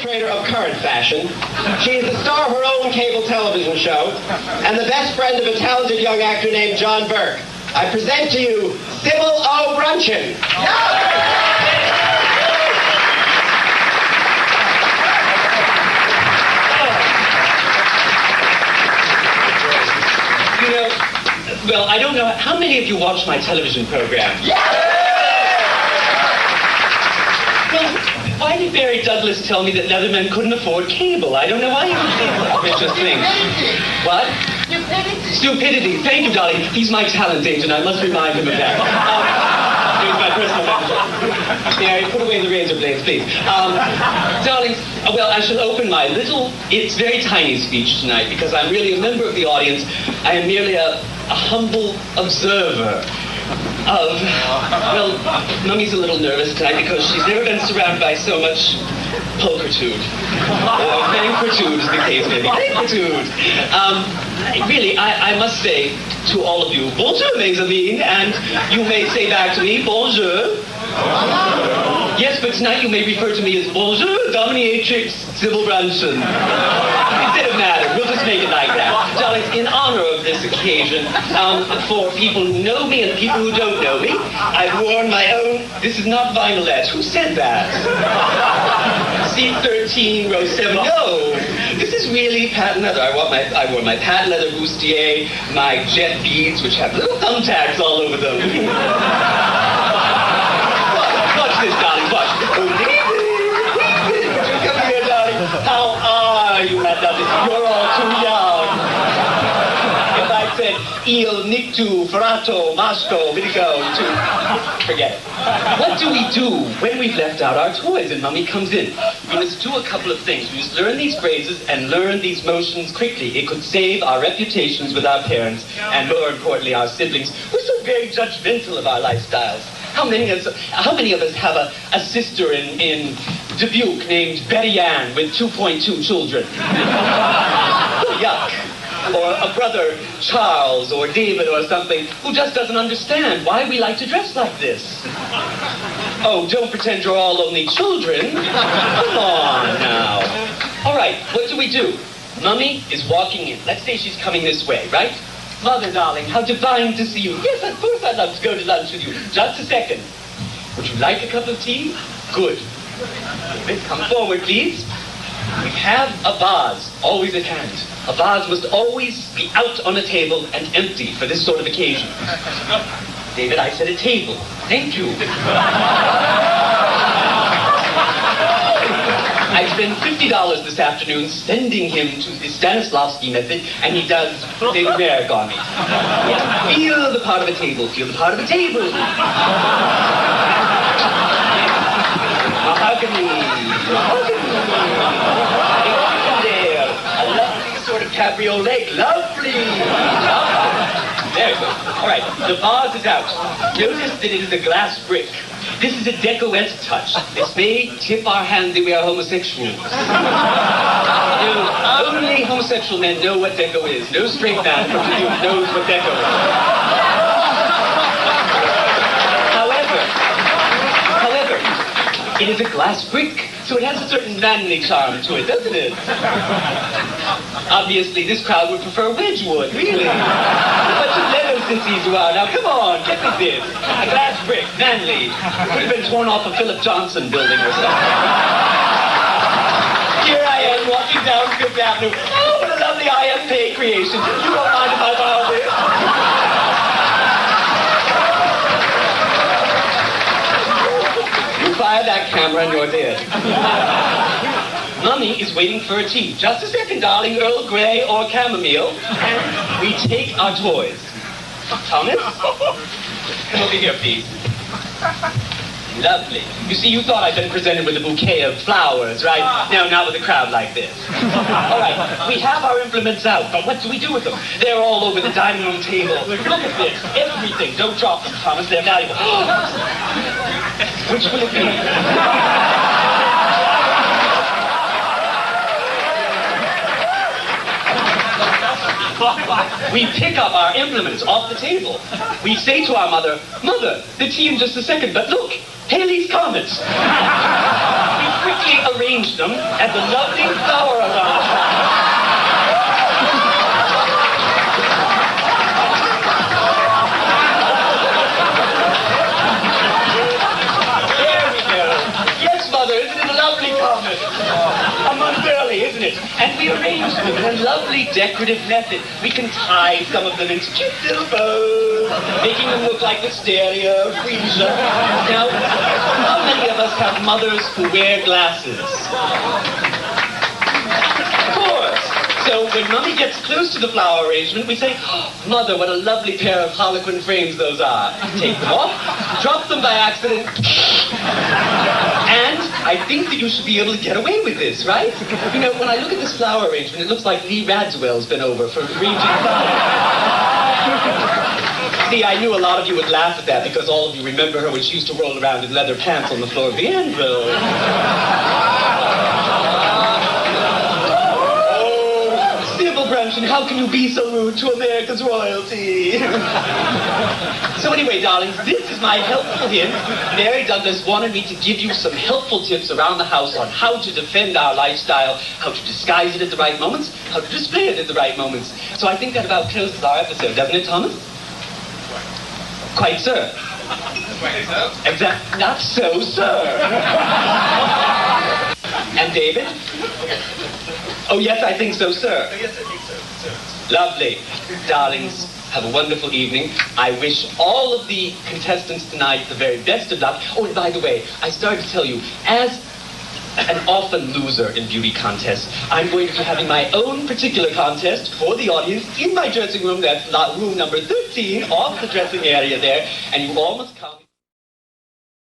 perpetrator of current fashion. She is the star of her own cable television show and the best friend of a talented young actor named John Burke. I present to you Sybil O'Bruncheon. You know, well, I don't know, how many of you watch my television program? Well, why did Barry Douglas tell me that Leatherman couldn't afford cable? I don't know why he would say such vicious things. What? Stupidity. Thank you, darling. He's my talent agent. I must remind him of that. He's my personal manager. Mary, put away the razor blades, please. Darlings, well, I shall open my little, it's very tiny speech tonight because I'm really a member of the audience. I am merely a humble observer of, well, Mummy's a little nervous tonight because she's never been surrounded by so much pulchritude. Or banquetude, as the case may be. Banquetude. Really, I must say to all of you, bonjour, mes amis, and you may say back to me, bonjour. Yes, but tonight you may refer to me as bonjour, dominatrix Sybil Bruncheon. Instead of madam, we'll just make it like that. Darlings, in honor of this occasion, for people who know me and people who don't know me, I've worn my own, this is not vinylette. Who said that? Seat 13, row 7. No, this is really patent leather. I wore my patent leather bustier, my jet beads, which have little thumbtacks all over them. Watch this, darling, watch. Oh, David, come here, darling. How are you, madame? You're all too young. If I said, il nictu, frato, masco, vitico, to... Forget it. What do we do when we've left out our toys and Mummy comes in? We must do a couple of things. We must learn these phrases and learn these motions quickly. It could save our reputations with our parents and, more importantly, our siblings. We're so very judgmental of our lifestyles. How many of us have a sister in Dubuque named Betty Ann with 2.2 children? Yuck. Or a brother, Charles, or David, or something, who just doesn't understand why we like to dress like this. Oh, don't pretend you're all only children. Come on now. All right, what do we do? Mummy is walking in. Let's say she's coming this way, right? Mother, darling, how divine to see you. Yes, of course I'd love to go to lunch with you. Just a second. Would you like a cup of tea? Good. Come forward, please. We have a vase always at hand. A vase must always be out on a table and empty for this sort of occasion. David, I said a table. Thank you. I spent $50 this afternoon sending him to the Stanislavski method, and he does the America on me. Yes, feel the part of a table. Feel the part of a table. Mahogany. There. A lovely sort of cabriolet. Lovely. There we go. All right, the vase is out. Notice that it is a glass brick. This is a deco-esque touch. This may tip our hand that we are homosexuals. Only homosexual men know what deco is. No straight man from the youth knows what deco is. However, it is a glass brick, so it has a certain manly charm to it, doesn't it? Obviously, this crowd would prefer Wedgwood, really. But you leather sissies you are. Now, come on, get me this. A glass brick, manly. It could have been torn off a Philip Johnson building or something. Here I am, walking down Fifth Avenue. Oh, what a lovely IFA creation. You won't mind if I borrow this? You fire that camera and you're dead. Mummy is waiting for a tea. Just a second, darling. Earl Grey or chamomile. And we take our toys. Thomas? Come over here, please. Lovely. You see, you thought I'd been presented with a bouquet of flowers, right? No, not with a crowd like this. All right, we have our implements out, but what do we do with them? They're all over the dining room table. Look at this. Everything. Don't drop them, Thomas. They're valuable. Which will it be? We pick up our implements off the table. We say to our mother, Mother, the tea in just a second, but look, Halley's Comets. We quickly actually arranged them as a lovely flower arrangement. Isn't it a lovely comment? A month early, isn't it? And we arranged them in a lovely decorative method. We can tie some of them into cute little bows, making them look like wisteria, freesia. Now, how many of us have mothers who wear glasses? Of course. So when Mommy gets close to the flower arrangement, we say, oh, Mother, what a lovely pair of harlequin frames those are. Take them off, drop them by accident, and I think that you should be able to get away with this, right? You know, when I look at this flower arrangement, it looks like Lee Radswell's been over for arranging flowers. See, I knew a lot of you would laugh at that because all of you remember her when she used to roll around in leather pants on the floor of the anvil. And how can you be so rude to America's royalty? So anyway, darlings, this is my helpful hint. Mary Douglas wanted me to give you some helpful tips around the house on how to defend our lifestyle, how to disguise it at the right moments, how to display it at the right moments. So I think that about closes our episode, doesn't it, Thomas? Quite, sir. Quite so. Exactly. Not so, sir. And David? Oh, yes, I think so, sir. Oh, yes, I think so, sir. Lovely. Darlings, have a wonderful evening. I wish all of the contestants tonight the very best of luck. Oh, and by the way, I started to tell you, as an often loser in beauty contests, I'm going to be having my own particular contest for the audience in my dressing room. That's room number 13 off the dressing area there. And you all must come.